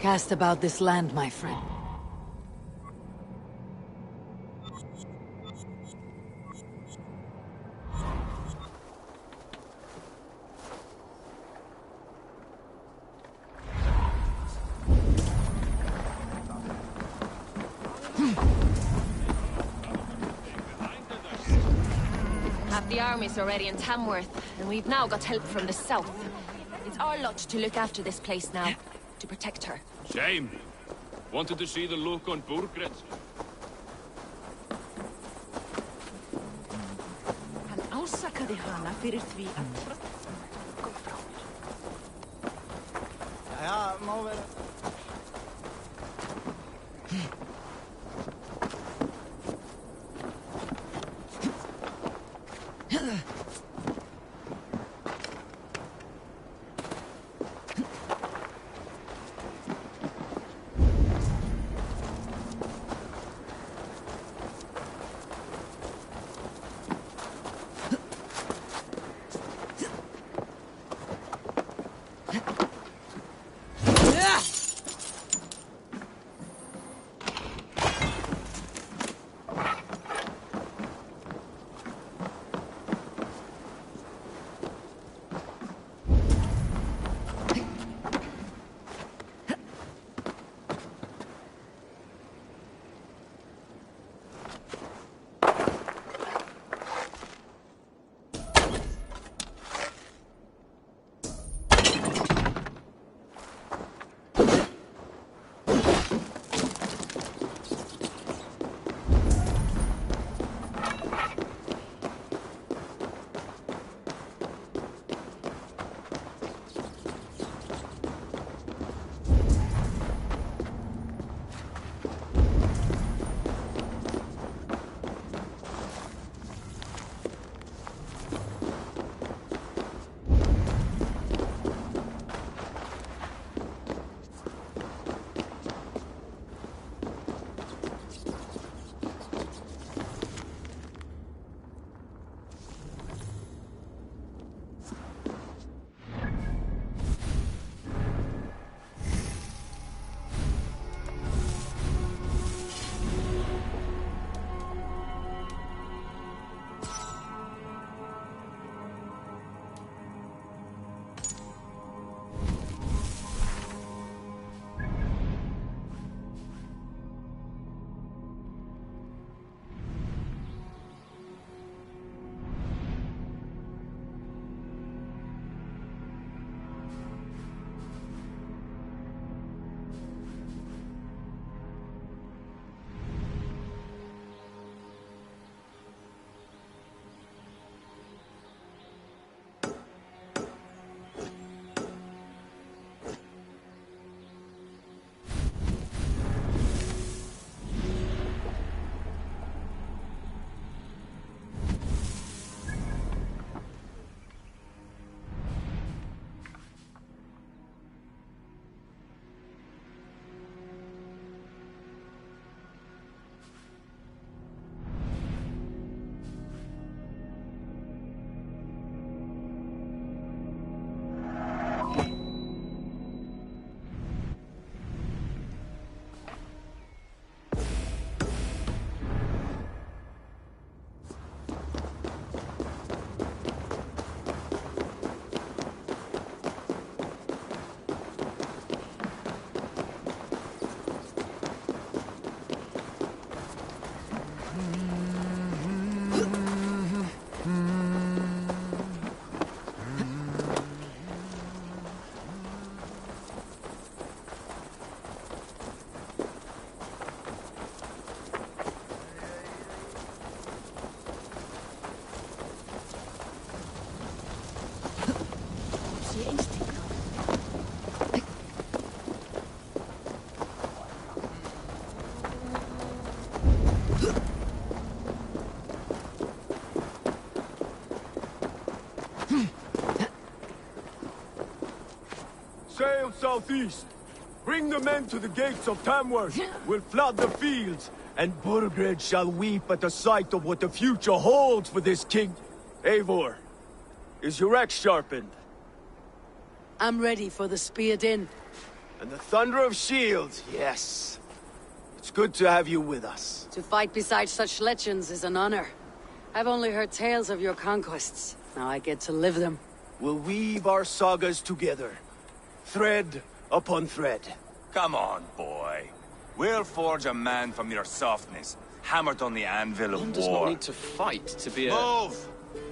Cast about this land, my friend. Half the army's already in Tamworth, and we've now got help from the south. It's our lot to look after this place now, to protect her. Shame. Wanted to see the look on Burgred. Hann ásakaði hana fyrir því að... Ja, má vera... Sail southeast. Bring the men to the gates of Tamworth. We'll flood the fields, and Burgred shall weep at the sight of what the future holds for this king. Eivor, is your axe sharpened? I'm ready for the speared in. And the thunder of shields, yes. It's good to have you with us. To fight beside such legends is an honor. I've only heard tales of your conquests. Now I get to live them. We'll weave our sagas together. Thread upon thread. Come on, boy. We'll forge a man from your softness, hammered on the anvil of One war. does not need to fight to be a... Move!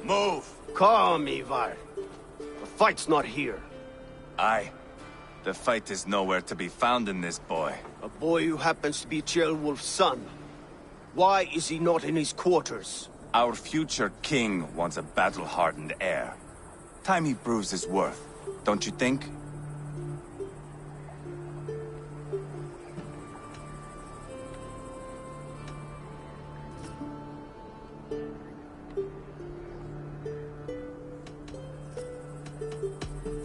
Move! Calm, Ivar. The fight's not here. Aye. The fight is nowhere to be found in this boy. A boy who happens to be Ceolwulf's son. Why is he not in his quarters? Our future king wants a battle-hardened heir. Time he proves his worth, don't you think?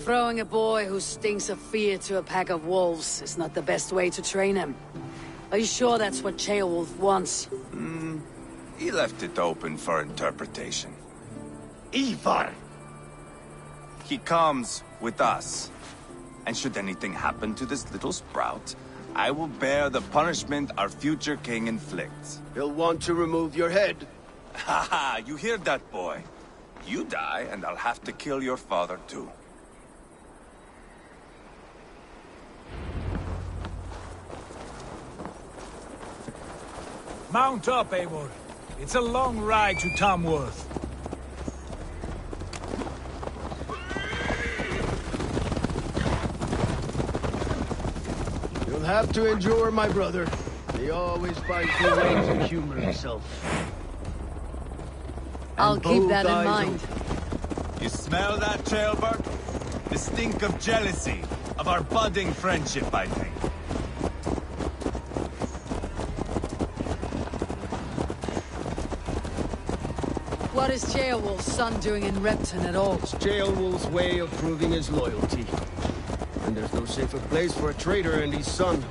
Throwing a boy who stinks of fear to a pack of wolves is not the best way to train him. Are you sure that's what Ceolwulf wants? He left it open for interpretation. Ivar! He comes with us. And should anything happen to this little sprout, I will bear the punishment our future king inflicts. He'll want to remove your head. Ha ha! You hear that, boy? You die, and I'll have to kill your father, too. Mount up, Eivor. It's a long ride to Tamworth. You'll have to endure, my brother. He always finds a way to humor himself. I'll keep that in mind. You smell that, Trailbird? The stink of jealousy, of our budding friendship, I think. What is Ceolwulf's son doing in Repton at all? It's Ceolwulf's way of proving his loyalty. And there's no safer place for a traitor and his son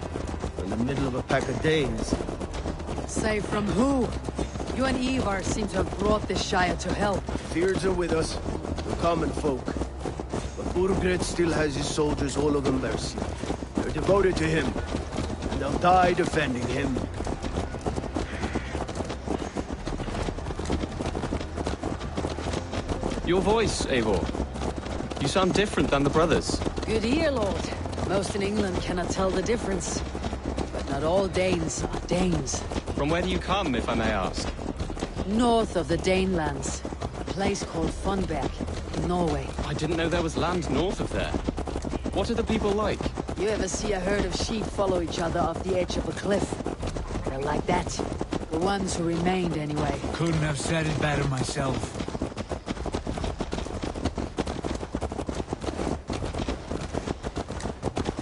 in the middle of a pack of Danes. Say from who? You and Ivar seem to have brought this Shire to hell. Fears are with us, the common folk. But Burgred still has his soldiers all over mercy. They're devoted to him, and they'll die defending him. Your voice, Eivor. You sound different than the brothers. Good ear, Lord. Most in England cannot tell the difference. But not all Danes are Danes. From where do you come, if I may ask? North of the Danelands. A place called Funberg, in Norway. I didn't know there was land north of there. What are the people like? You ever see a herd of sheep follow each other off the edge of a cliff? They're like that. The ones who remained, anyway. Couldn't have said it better myself.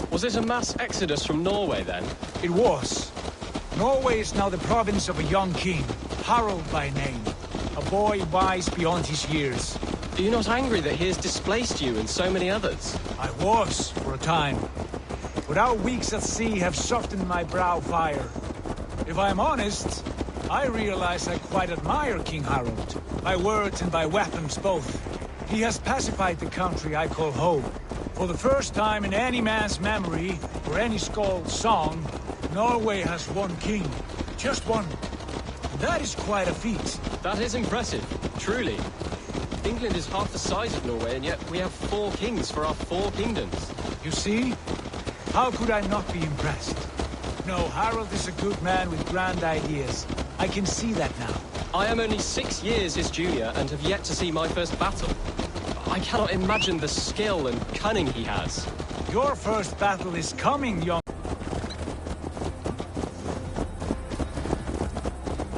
Was it a mass exodus from Norway, then? It was. Norway is now the province of a young king, Harald by name. A boy wise beyond his years. Are you not angry that he has displaced you and so many others? I was, for a time. But our weeks at sea have softened my brow fire. If I'm honest, I realize I quite admire King Harald. By words and by weapons both. He has pacified the country I call home. For the first time in any man's memory, or any skald's song, Norway has one king. Just one. And that is quite a feat. That is impressive, truly. England is half the size of Norway, and yet we have 4 kings for our 4 kingdoms. You see? How could I not be impressed? No, Harald is a good man with grand ideas. I can see that now. I am only 6 years his junior and have yet to see my first battle. I cannot imagine the skill and cunning he has. Your first battle is coming, young...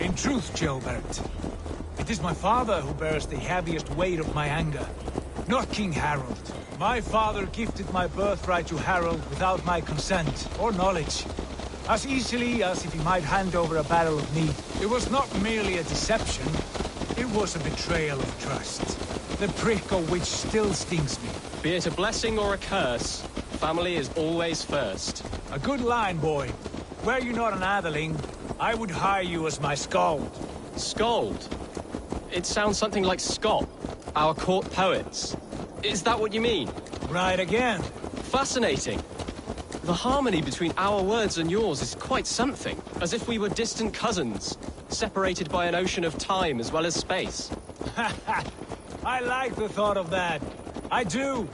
In truth, Gilbert, it is my father who bears the heaviest weight of my anger, not King Harald. My father gifted my birthright to Harald without my consent or knowledge, as easily as if he might hand over a barrel of meat. It was not merely a deception, it was a betrayal of trust. The prick of which still stings me. Be it a blessing or a curse, family is always first. A good line, boy. Were you not an atheling, I would hire you as my skald. Skald? It sounds something like Scott, our court poets. Is that what you mean? Right again. Fascinating. The harmony between our words and yours is quite something. As if we were distant cousins, separated by an ocean of time as well as space. I like the thought of that. I do.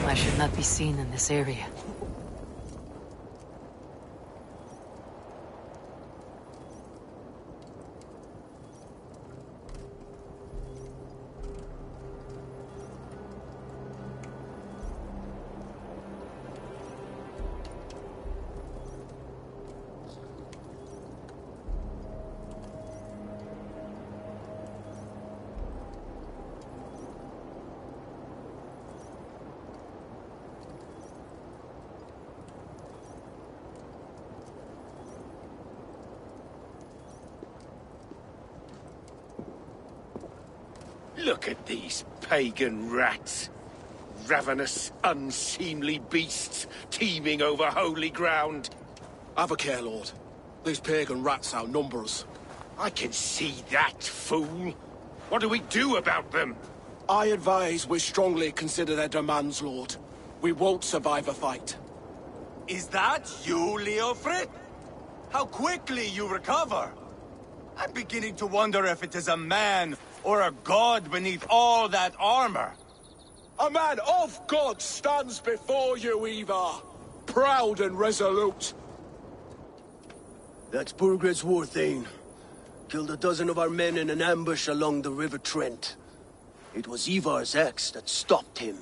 I should not be seen in this area. Look at these pagan rats. Ravenous, unseemly beasts teeming over holy ground. Have a care, Lord. These pagan rats outnumber us. I can see that, fool. What do we do about them? I advise we strongly consider their demands, Lord. We won't survive a fight. Is that you, Leofrid? How quickly you recover! I'm beginning to wonder if it is a man or a god beneath all that armor. A man of God stands before you, Ivar. Proud and resolute. That's Burgred's war thane. Killed a dozen of our men in an ambush along the River Trent. It was Ivar's axe that stopped him.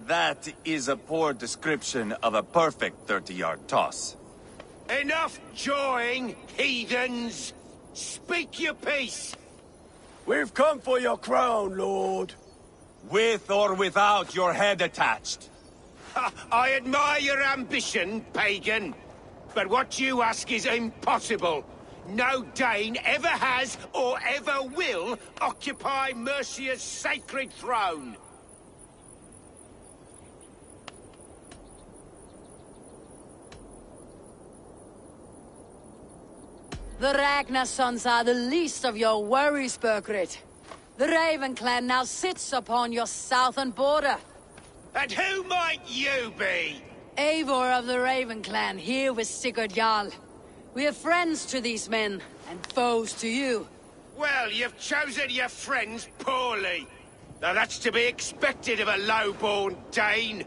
That is a poor description of a perfect 30-yard toss. Enough jawing, heathens! Speak your piece! We've come for your crown, Lord. With or without your head attached. I admire your ambition, pagan. But what you ask is impossible. No Dane ever has or ever will occupy Mercia's sacred throne. The Ragnar sons are the least of your worries, Burgred. The Raven clan now sits upon your southern border. And who might you be? Eivor of the Raven clan, here with Sigurd Jarl. We are friends to these men, and foes to you. Well, you've chosen your friends poorly. Now that's to be expected of a low-born Dane.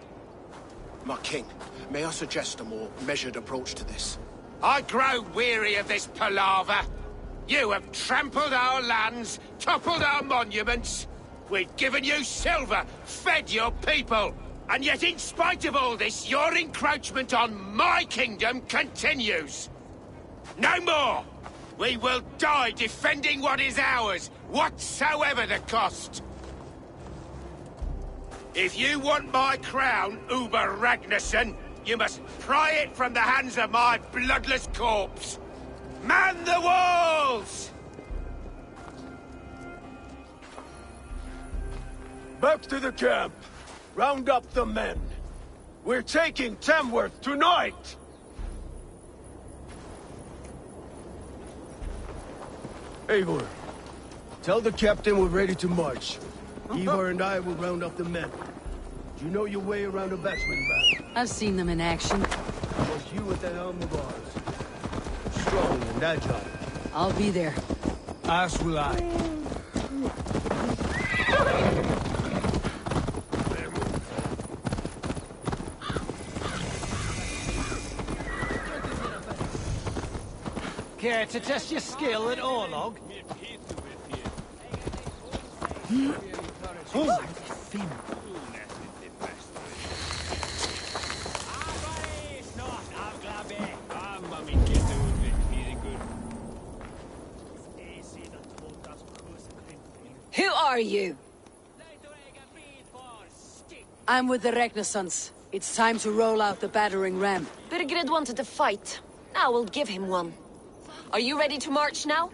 My king, may I suggest a more measured approach to this? I grow weary of this palaver. You have trampled our lands, toppled our monuments. We've given you silver, fed your people. And yet in spite of all this, your encroachment on my kingdom continues. No more! We will die defending what is ours, whatsoever the cost. If you want my crown, Uber Ragnarsson, you must pry it from the hands of my bloodless corpse. Man the walls! Back to the camp. Round up the men. We're taking Tamworth tonight! Eivor, tell the captain we're ready to march. Ivar and I will round up the men. Do you know your way around a batsman back? I've seen them in action. It was you at the helm of ours. Strong and agile. I'll be there. As will I. Care to test your skill at Orlog? Who are you? I'm with the Renaissance. It's time to roll out the battering ram. Birgrid wanted to fight. Now we'll give him one. Are you ready to march now?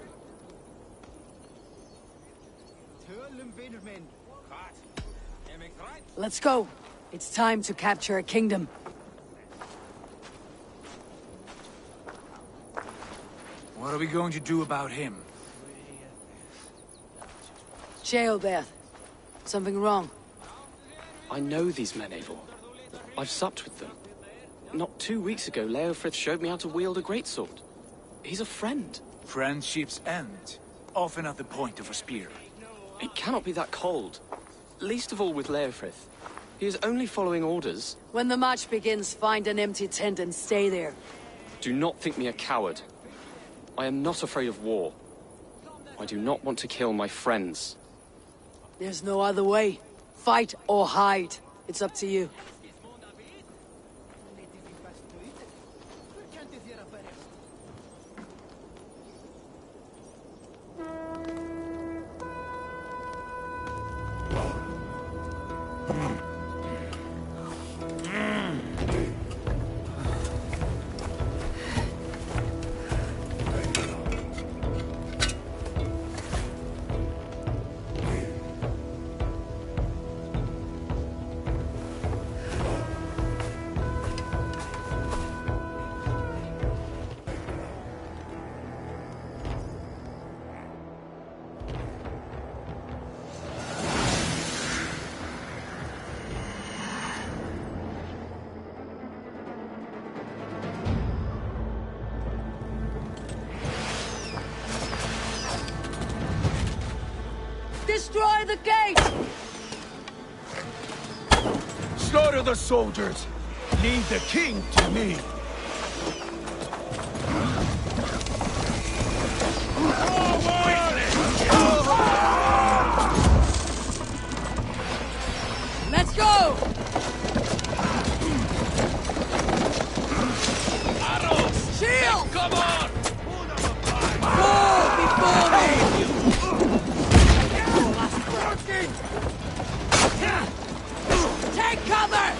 Let's go. It's time to capture a kingdom. What are we going to do about him? Jailbeth. Something wrong? I know these men, Eivor. I've supped with them. Not 2 weeks ago, Leofrith showed me how to wield a greatsword. He's a friend. Friendships end, often at the point of a spear. It cannot be that cold. Least of all with Leofrith. He is only following orders. When the march begins, find an empty tent and stay there. Do not think me a coward. I am not afraid of war. I do not want to kill my friends. There's no other way. Fight or hide. It's up to you. Destroy the gate! Slaughter the soldiers! Leave the king to me! Let's go! Arrows! Shield! Come on! Fall before me! Take cover!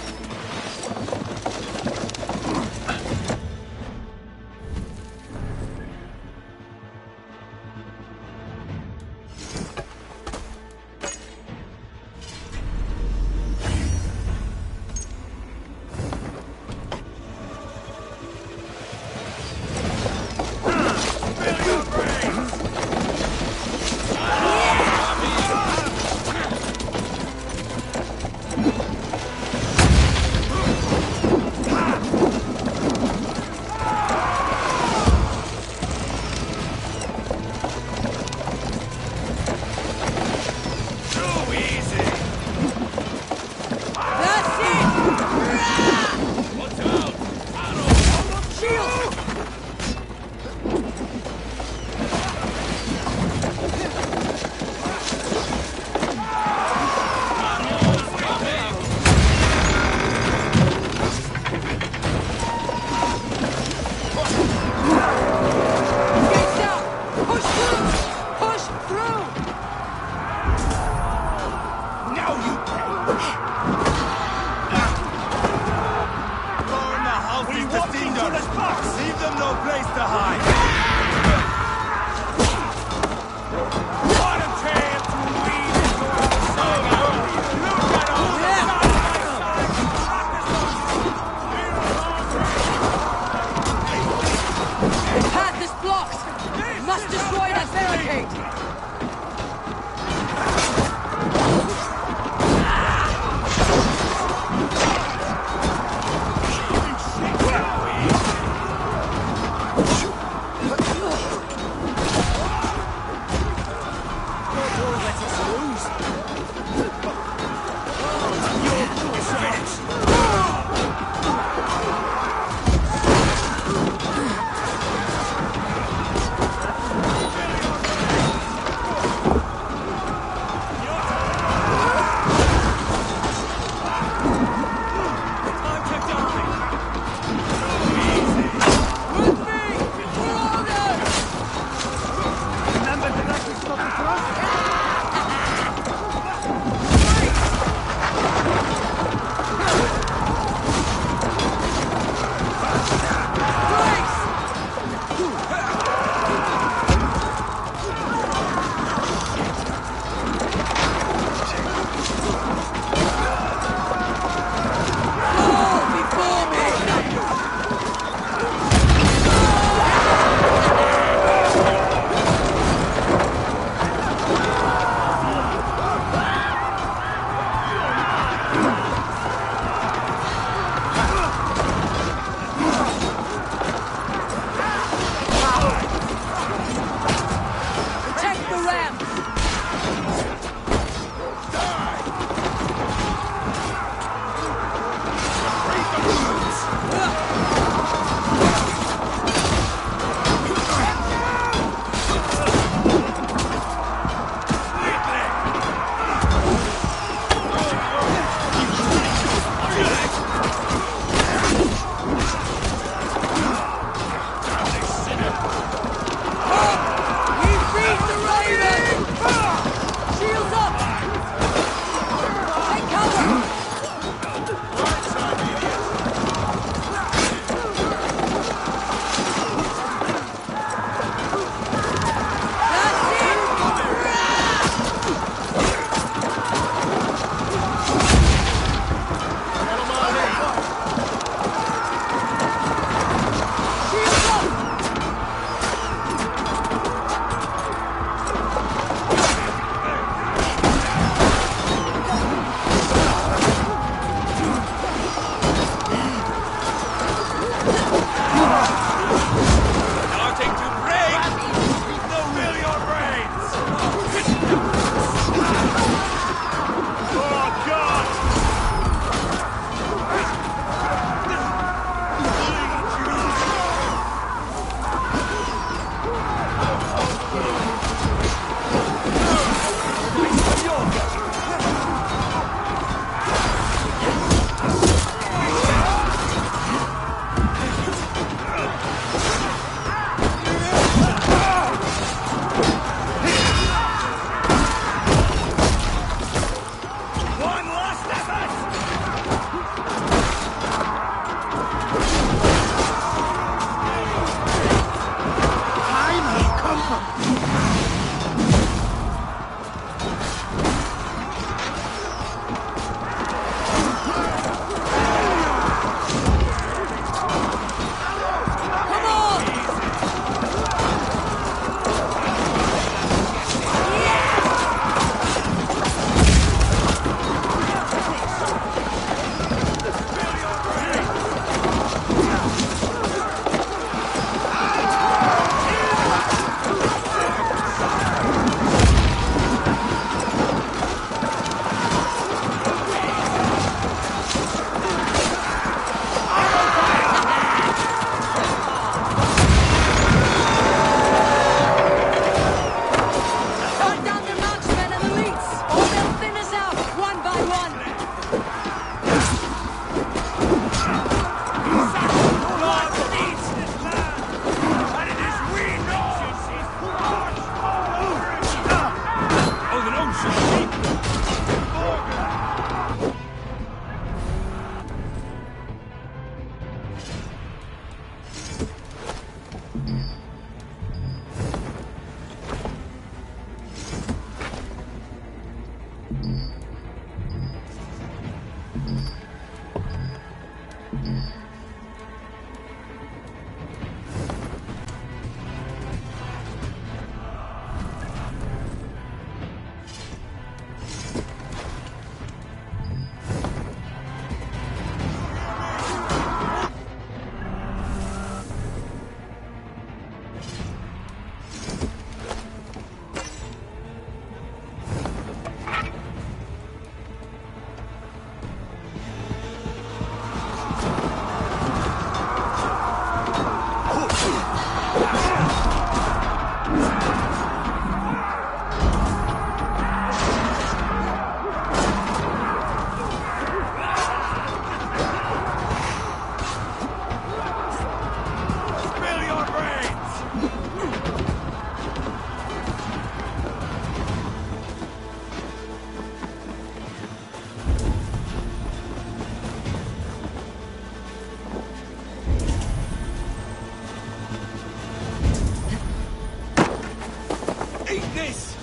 Eat this!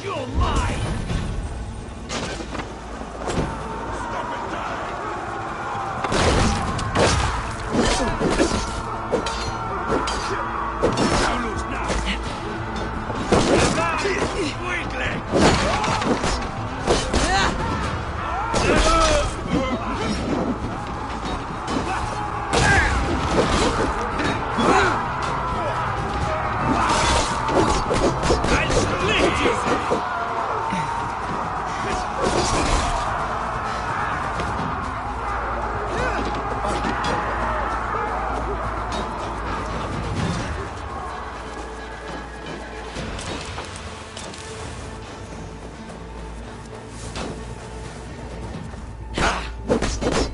You're mine! Stop it now! You lose now! Weakling!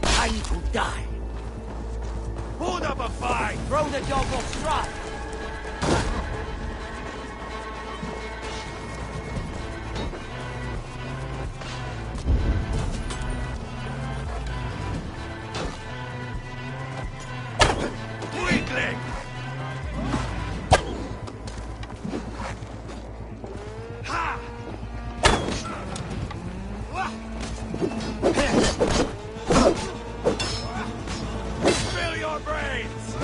Time to die! Hold up a fight! Throw the dog off stride! Weakling! Ha! Spill your brains!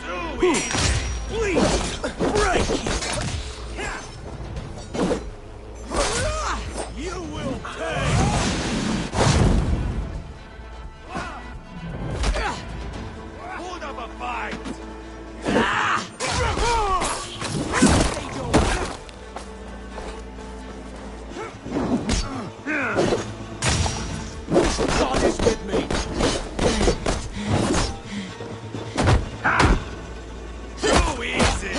Too easy! Please, break! You will pay! Hold up a fight! God is with me! Too easy!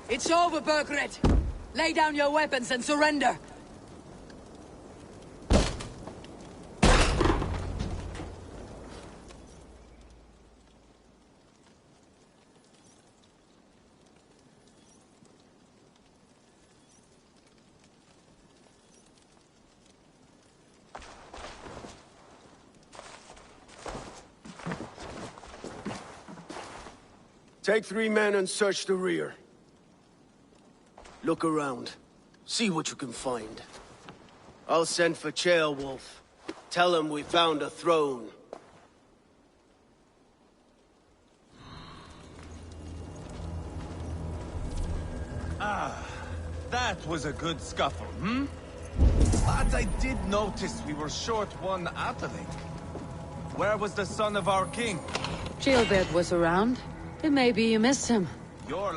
It's over, Burgred! Lay down your weapons and surrender! Take 3 men and search the rear. Look around. See what you can find. I'll send for Ceolwulf. Tell him we found a throne. That was a good scuffle, hmm? But I did notice we were short one Atheling. Where was the son of our king? Gilbert was around. It may be you missed him. Your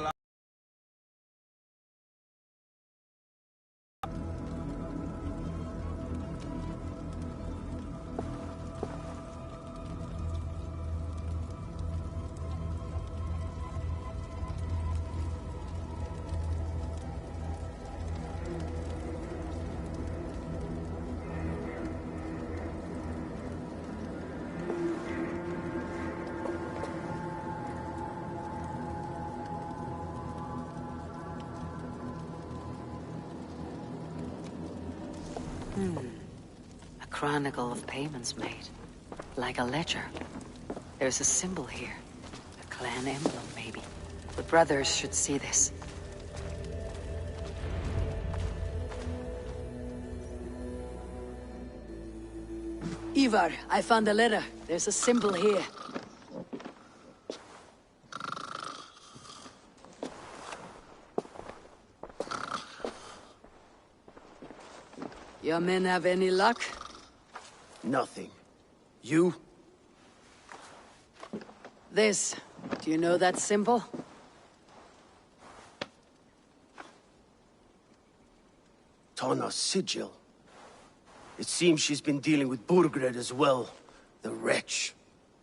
A chronicle of payments made. Like a ledger. There's a symbol here. A clan emblem, maybe. The brothers should see this. Ivar, I found a letter. There's a symbol here. Your men have any luck? Nothing. You? This. Do you know that symbol? Tana's sigil. It seems she's been dealing with Burgred as well. The wretch.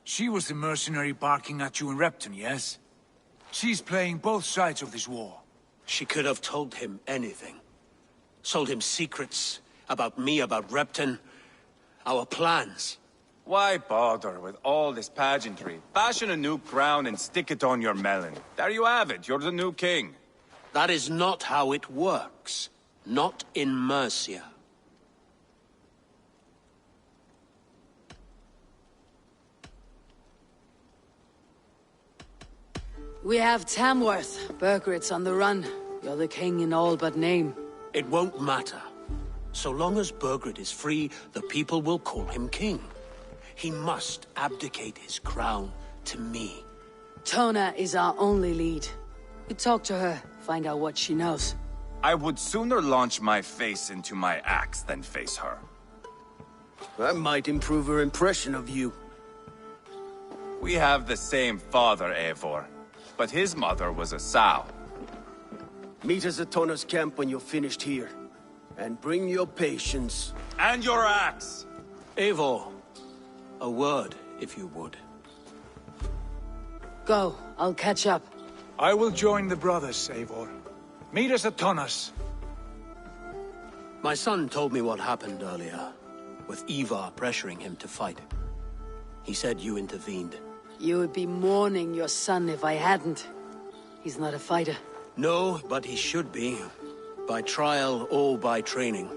She was the mercenary barking at you in Repton, yes? She's playing both sides of this war. She could have told him anything. Sold him secrets about me, about Repton, our plans. Why bother with all this pageantry? Fashion a new crown and stick it on your melon. There you have it, you're the new king. That is not how it works. Not in Mercia. We have Tamworth. Burgred's on the run. You're the king in all but name. It won't matter. So long as Burgred is free, the people will call him king. He must abdicate his crown to me. Tona is our only lead. You talk to her, find out what she knows. I would sooner launch my face into my axe than face her. That might improve her impression of you. We have the same father, Eivor. But his mother was a sow. Meet us at Tona's camp when you're finished here. And bring your patience. And your axe! Eivor, a word, if you would. Go, I'll catch up. I will join the brothers, Eivor. Meet us at Tonas. My son told me what happened earlier, with Ivar pressuring him to fight. He said you intervened. You would be mourning your son if I hadn't. He's not a fighter. No, but he should be. By trial or by training.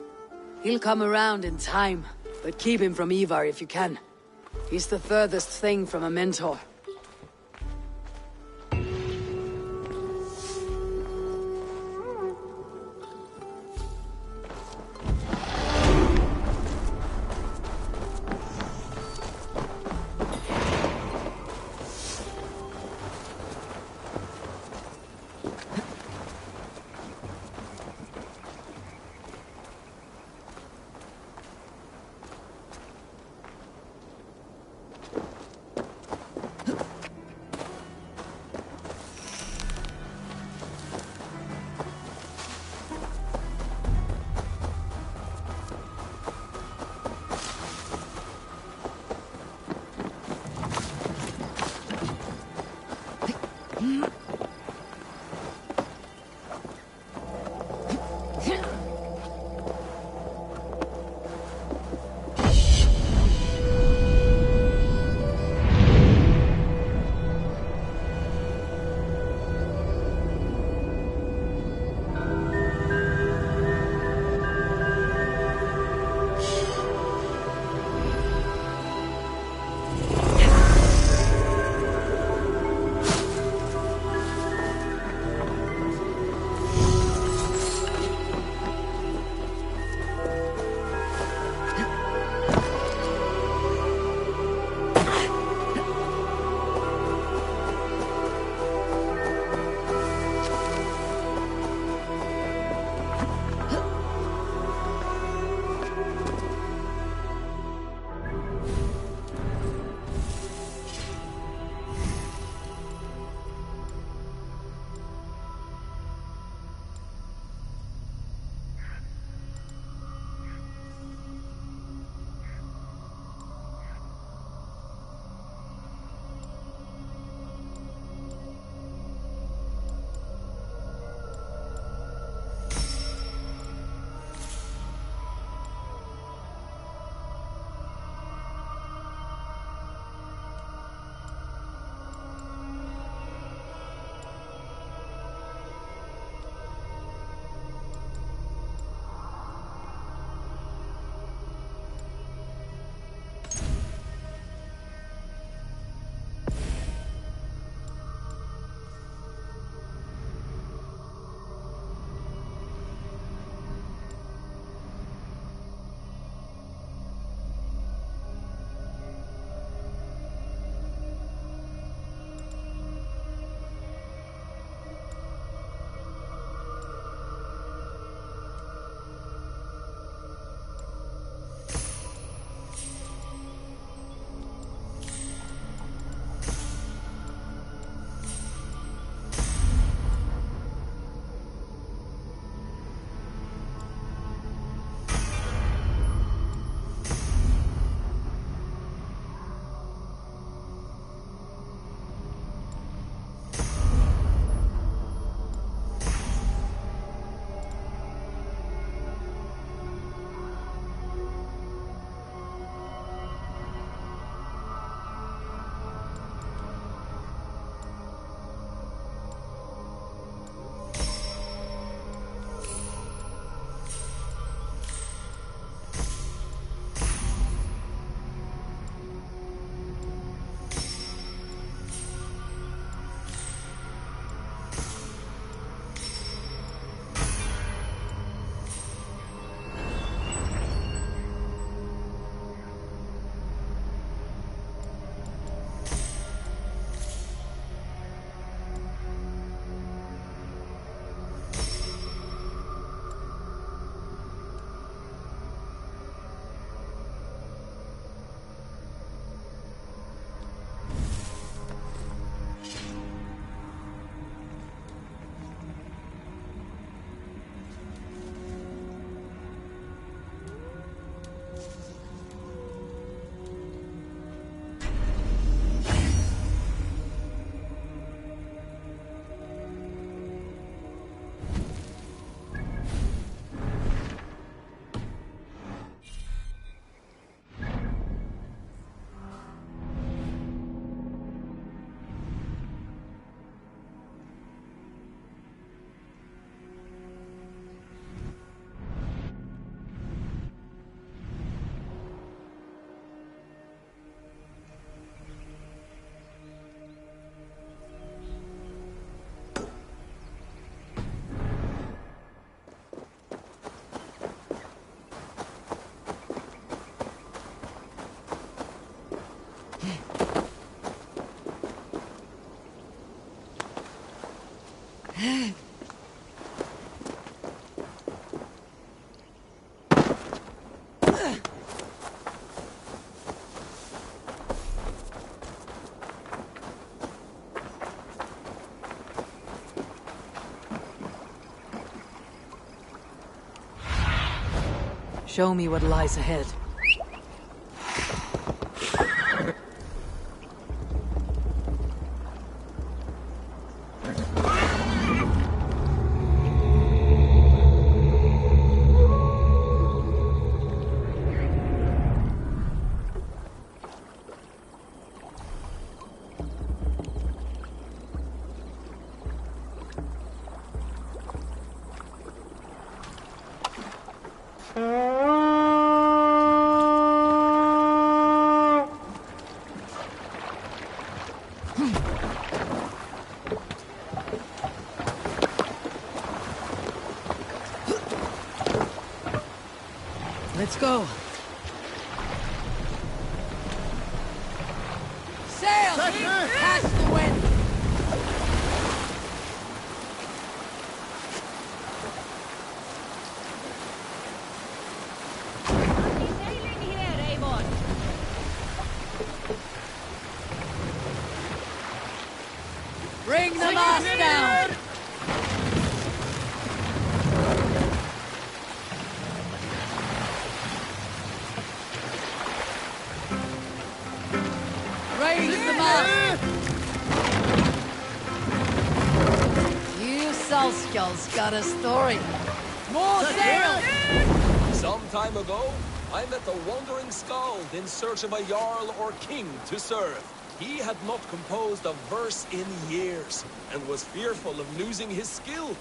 He'll come around in time, but keep him from Ivar if you can. He's the furthest thing from a mentor. Show me what lies ahead. Let's go. Sail! Catch the wind! Sailing here, Avon. Bring the mast down! Raise the mast! You Salskulls got a story. More sail! Some time ago, I met a wandering skald in search of a jarl or king to serve. He had not composed a verse in years, and was fearful of losing his skill.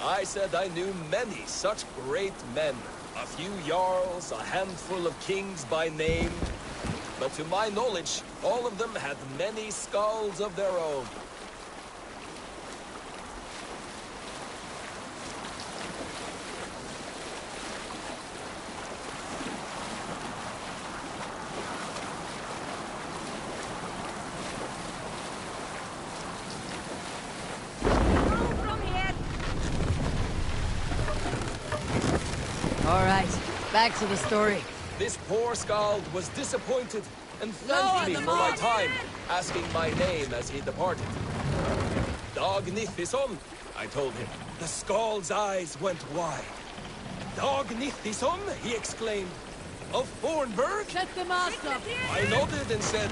I said I knew many such great men, a few jarls, a handful of kings by name. But to my knowledge, all of them had many skalds of their own. All right, back to the story. This poor skald was disappointed and thanked me for my time, asking my name as he departed. Dag Nithison, I told him. The skald's eyes went wide. Dag Nithison, he exclaimed. Of Thornburg? Set the mast up! I nodded and said,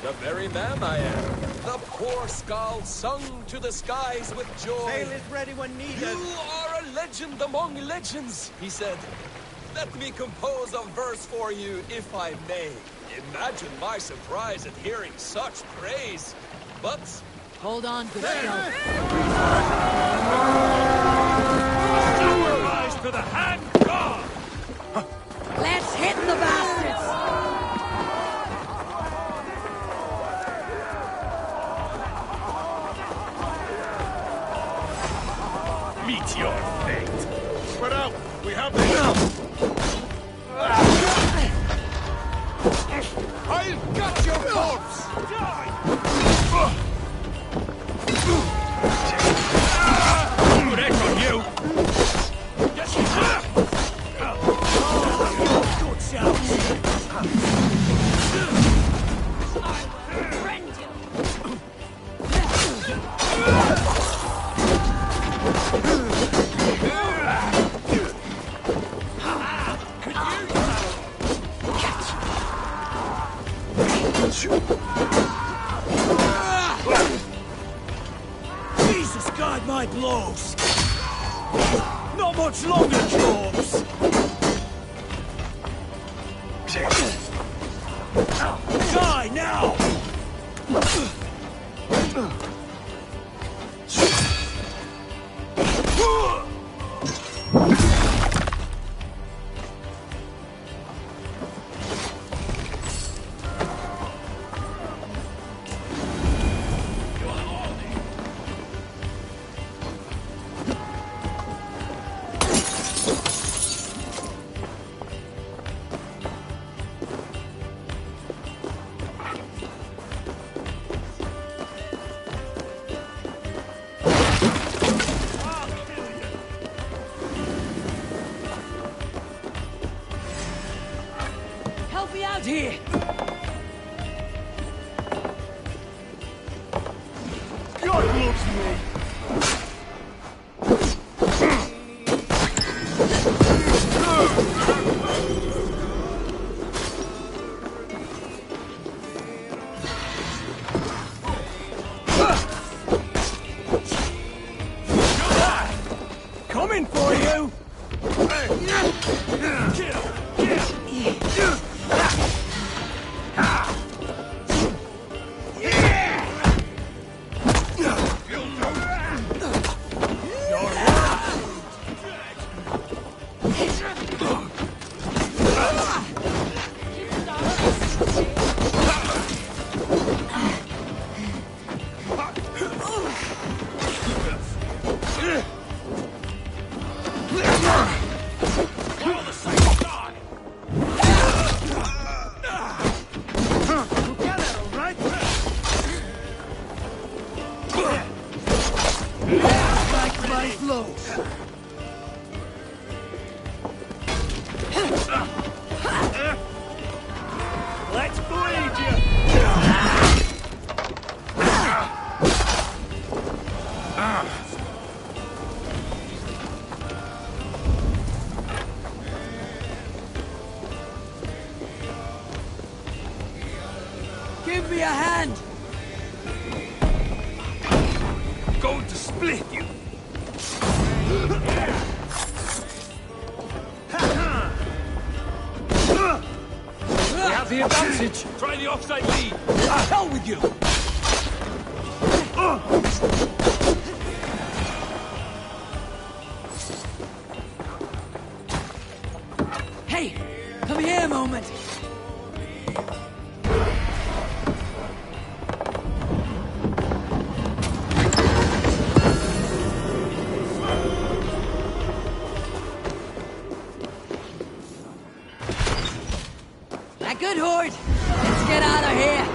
the very man I am. The poor skald sung to the skies with joy. Sail is ready when needed. You are a legend among legends, he said. Let me compose a verse for you, if I may. Imagine my surprise at hearing such praise. But... hold on, good fellow. Sacrifice to the hand god! Let's hit the bastards! Meet your fate. Spread out. We have the... I'll gut your corpse! Good egg on you! Good shout. Jesus, guide my blows! Not much longer, dwarves! Die now! here! God loves me! Coming for you! Let's bleed you! Give me a hand! Going to split you! We have the advantage. Try the offside lead. Hell with you! Hey! Come here a moment! Good horde! Let's get out of here!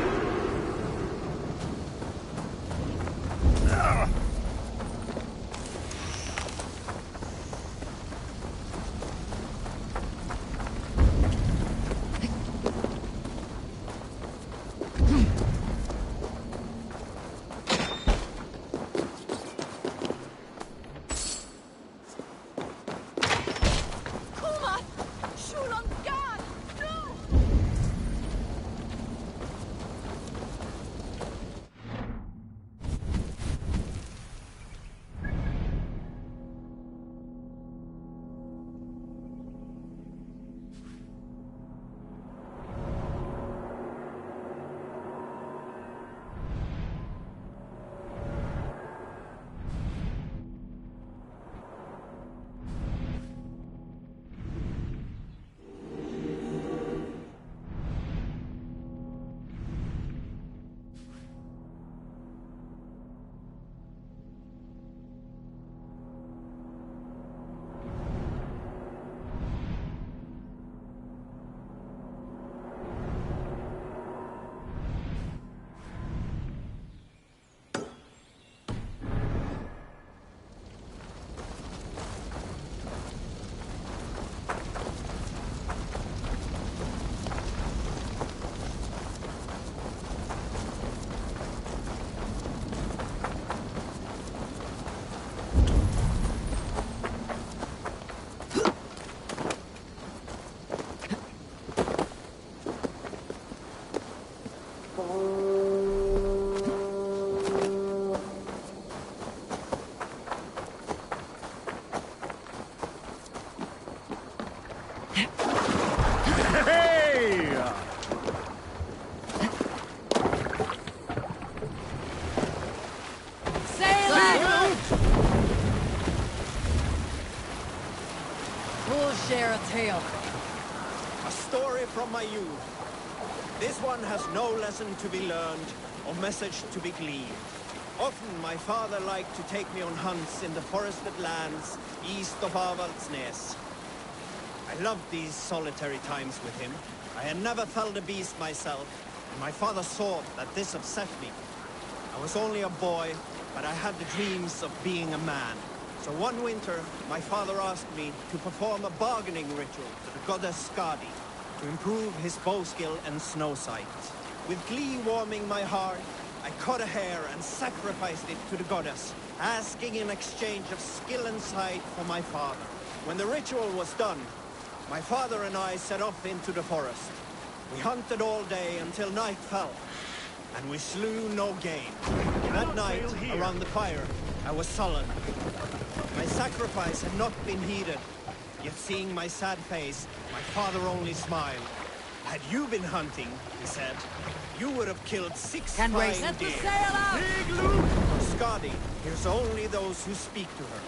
Share a tale. A story from my youth. This one has no lesson to be learned or message to be gleaned. Often my father liked to take me on hunts in the forested lands east of Avaldsnes. I loved these solitary times with him. I had never felled a beast myself, and my father saw that this upset me. I was only a boy, but I had the dreams of being a man. So one winter, my father asked me to perform a bargaining ritual to the goddess Skadi. to improve his bow skill and snow sight. With glee warming my heart, I cut a hair and sacrificed it to the goddess, asking in exchange of skill and sight for my father. When the ritual was done, my father and I set off into the forest. We hunted all day until night fell, and we slew no game. That night, around the fire, I was sullen. My sacrifice had not been heeded, yet seeing my sad face, my father only smiled. Had you been hunting, he said, you would have killed 6 fine deer. Let the sail out! Big Luke! Skadi hears only those who speak to her.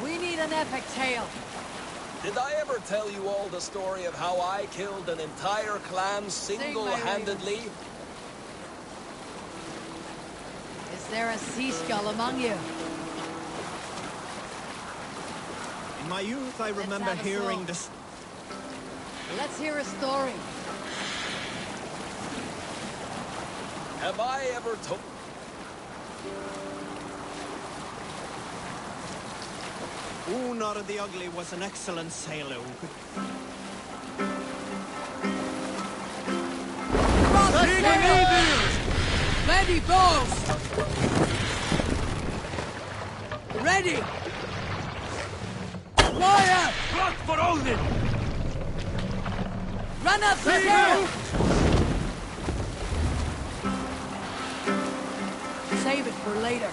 We need an epic tale. Did I ever tell you all the story of how I killed an entire clan single-handedly? Is there a sea skull among you? In my youth, I remember hearing this. Let's hear a story. Have I ever told... Unar the Ugly was an excellent sailor who could... Ready, bows! Ready! Fire! Block for Odin! Run up the sail! Save it for later.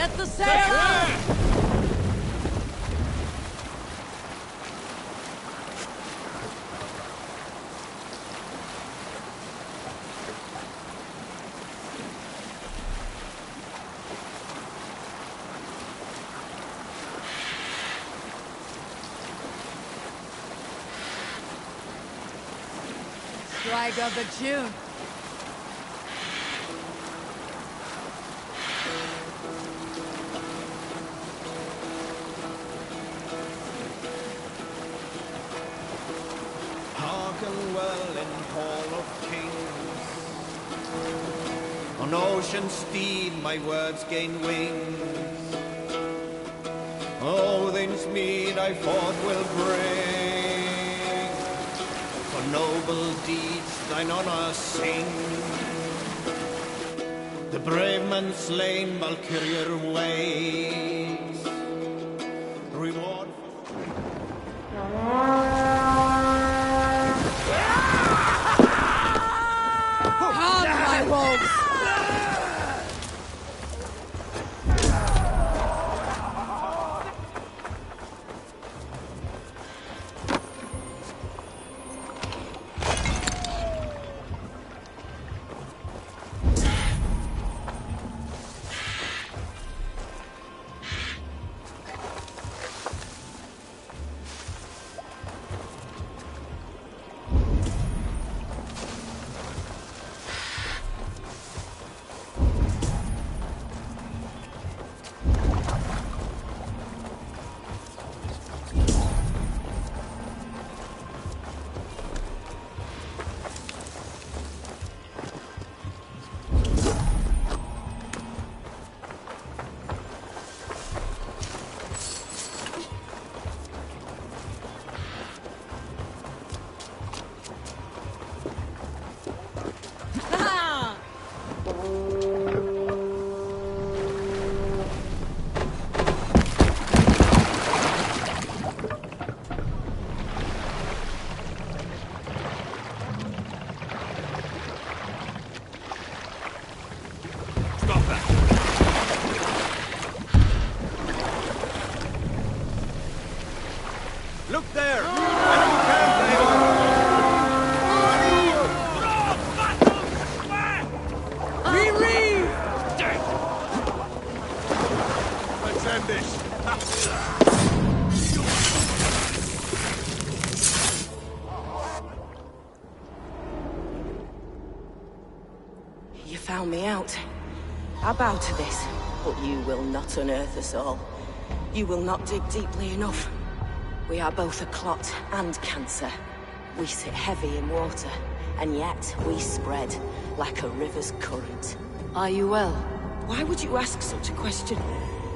Set the sail! Strike up a tune. Hearken well in Hall of Kings. On ocean steed my words gain wings. Odin's mead I forth will bring. For noble deeds thine honor sing. The brave man slain Valkyrie waits. Reward Come, my wolves! Look there! Enemy Reread! Let's end this. You found me out. I bow to this, but you will not unearth us all. You will not dig deeply enough. We are both a clot and cancer. We sit heavy in water, and yet we spread like a river's current. Are you well? Why would you ask such a question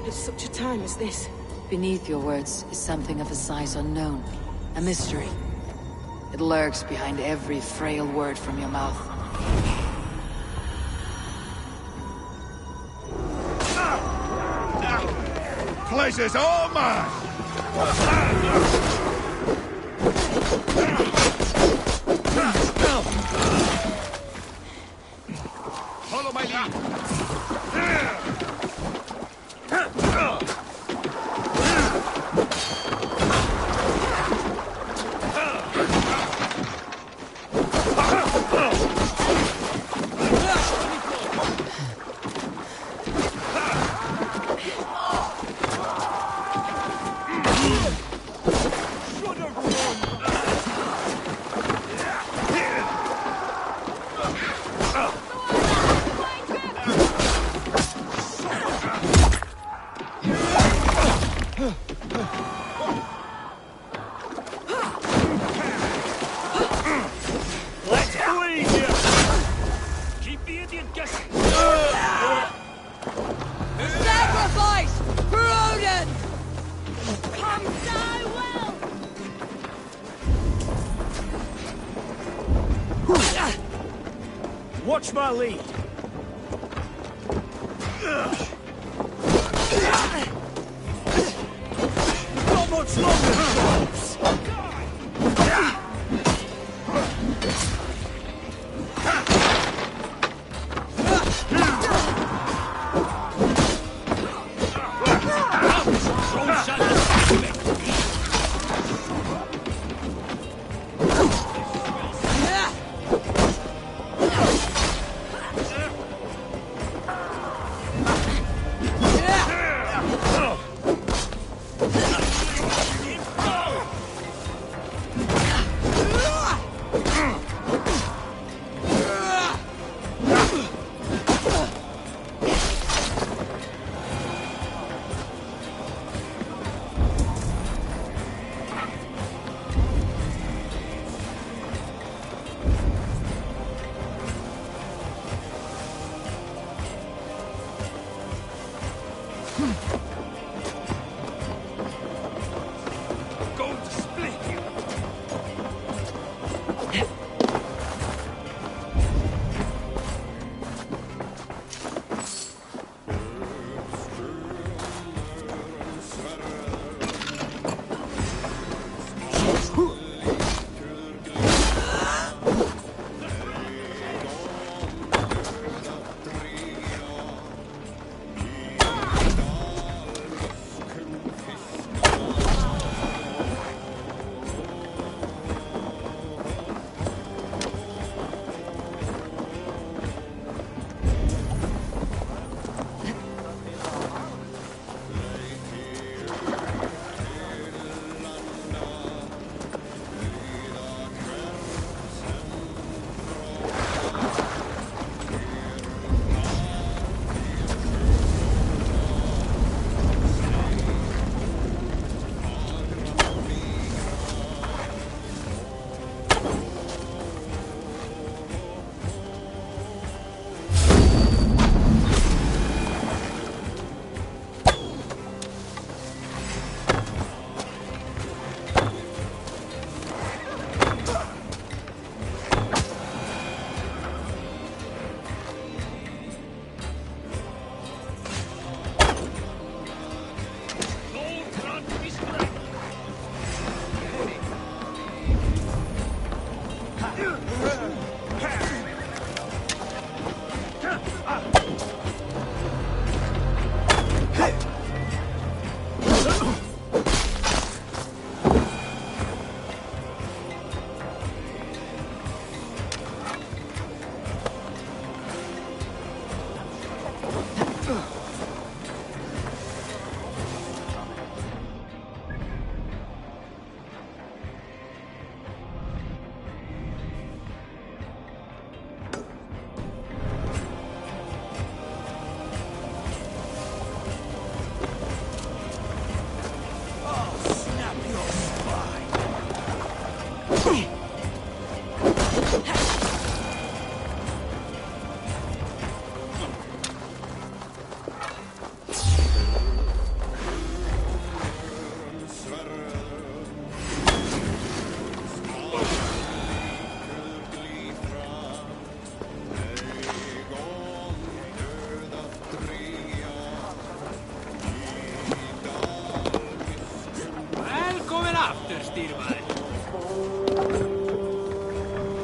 at such a time as this? Beneath your words is something of a size unknown. A mystery. It lurks behind every frail word from your mouth. Pleasure's all mine! Follow my lead. Sacrifice for Odin! Come die well! Watch my lead. Not much longer.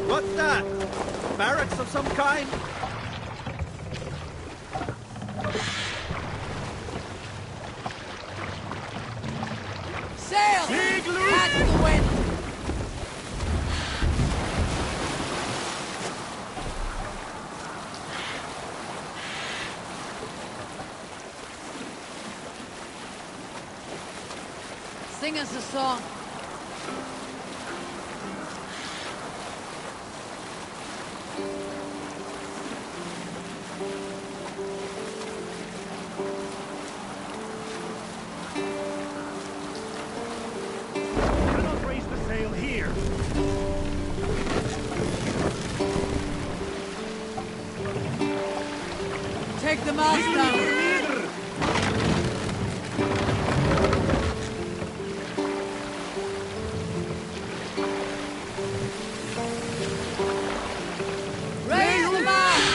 What's that? Barracks of some kind? Sail! Catch the wind! Sing us a song. Take the mast down. Raise the mast.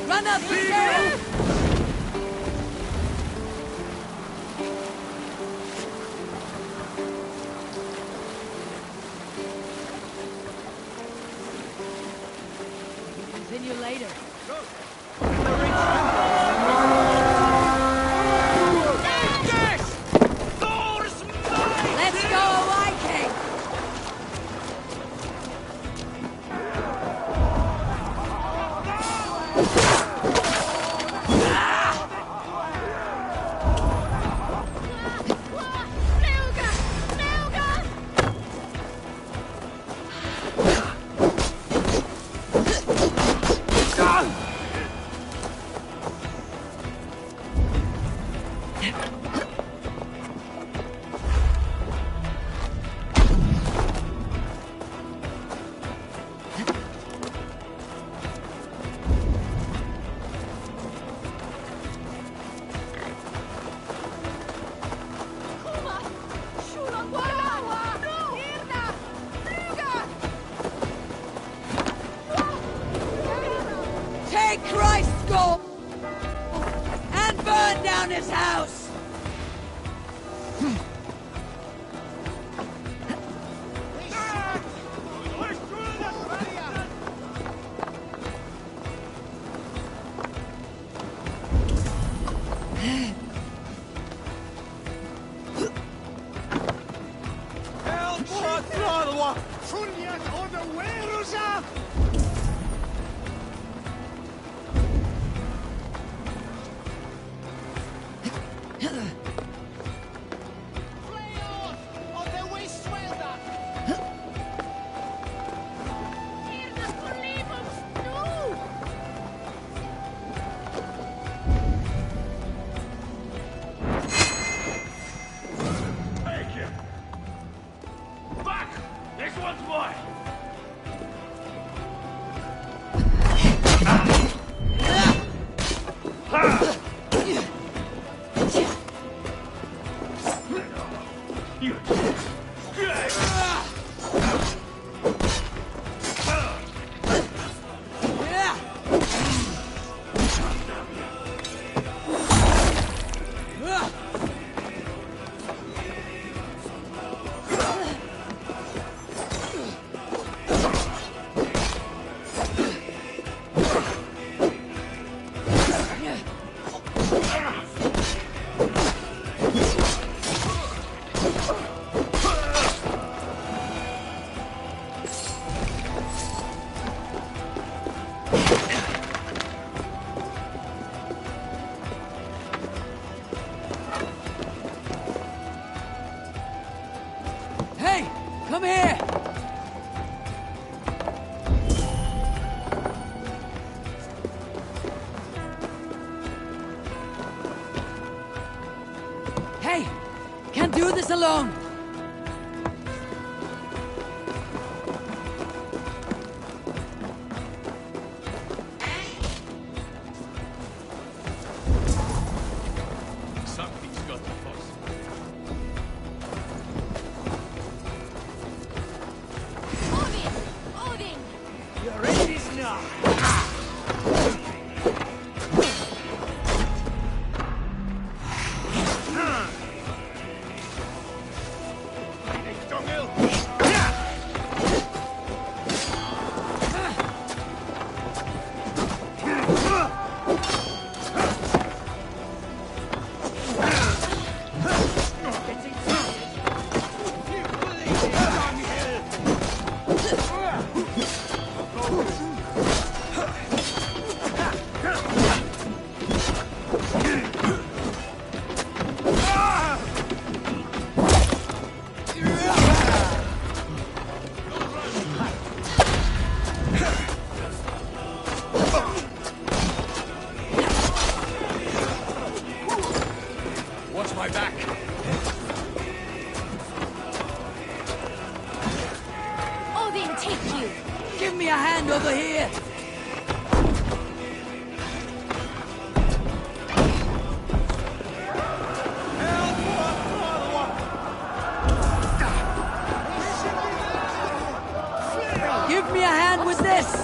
Run up the sail. Continue later. Let's go away, King! Take Christ's gold and burn down his house! Come here! Hey! Can't do this alone! Something's got the force. Odin! You're ready now. Watch my back. Odin, take you! Give me a hand over here! Give me a hand with this!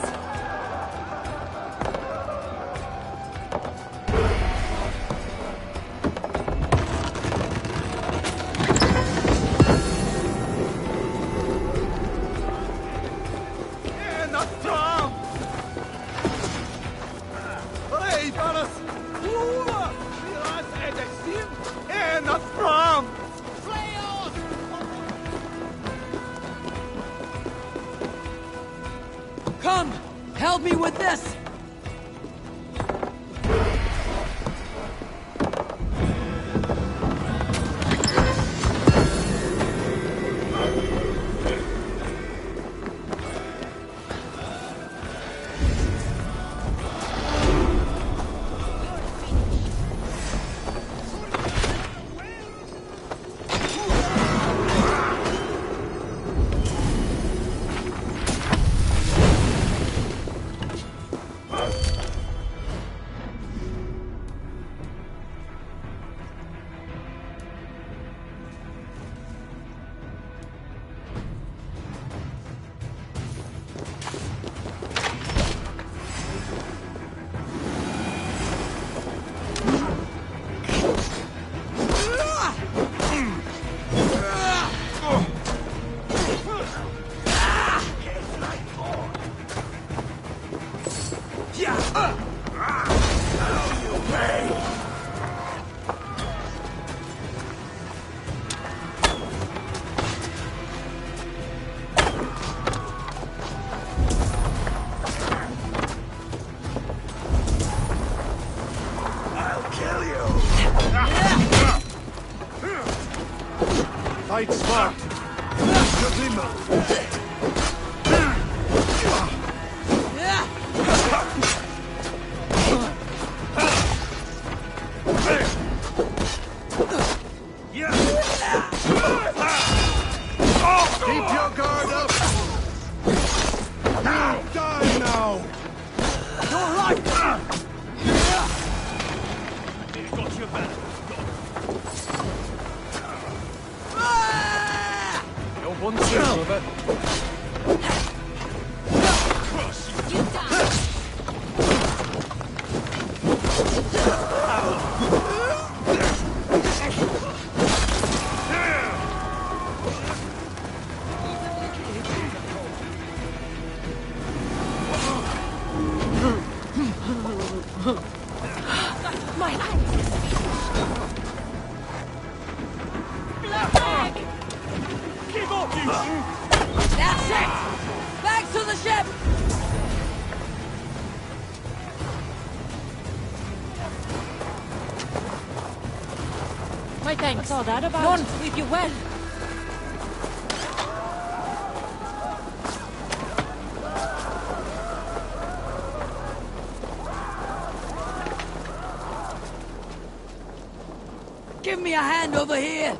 Come! Help me with this! Fight smart. Keep your guard up. You die now. You're right! Got your back. You're one too, brother. You die! My Keep off, you! That's it! Back to the ship! My thanks. What's all that about? None, leave you well. give me a hand over here?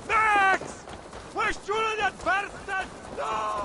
Max! We're shooting at Bertha! No!